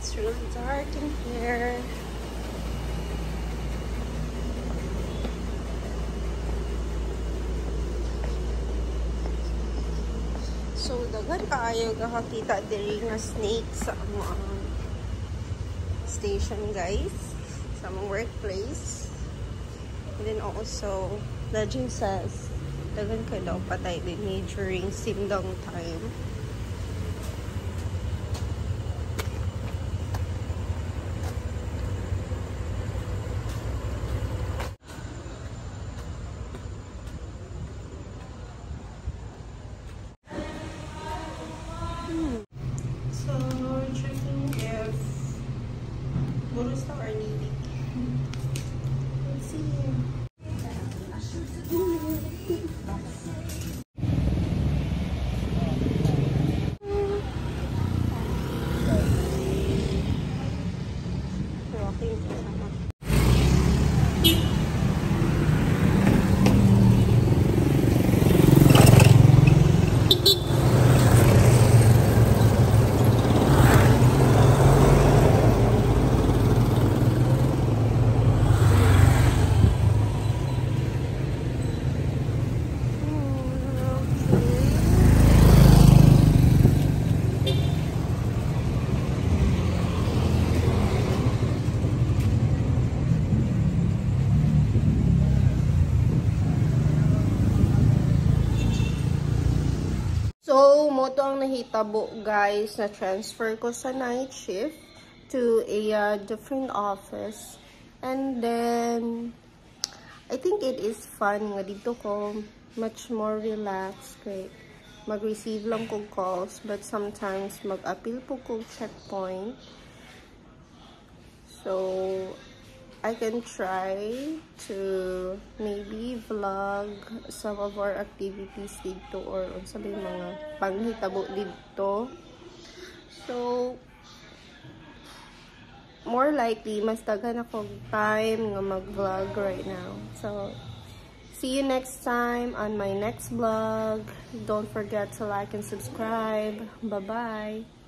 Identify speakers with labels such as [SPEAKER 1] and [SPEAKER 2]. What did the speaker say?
[SPEAKER 1] It's really dark in here. So, daghan kaayo kakakita diri nga snake sa among station, guys. Sa among workplace. And then also, legend says, daghan kayo daw patay din during simdong time. So, we're checking if Burusta or Nili. Let's see. Walking kasama. So, moto ang nahitabo, guys, na transfer ko sa night shift to a different office. And then, I think it is fun nga dito ko much more relaxed. Kay mag-receive lang ko calls, but sometimes mag-appeal po ko checkpoint. So, I can try to maybe vlog some of our activities dito or sabi mga panghitabo dito. So, more likely, mas daghan ako time nga mag-vlog right now. So, see you next time on my next vlog. Don't forget to like and subscribe. Bye-bye!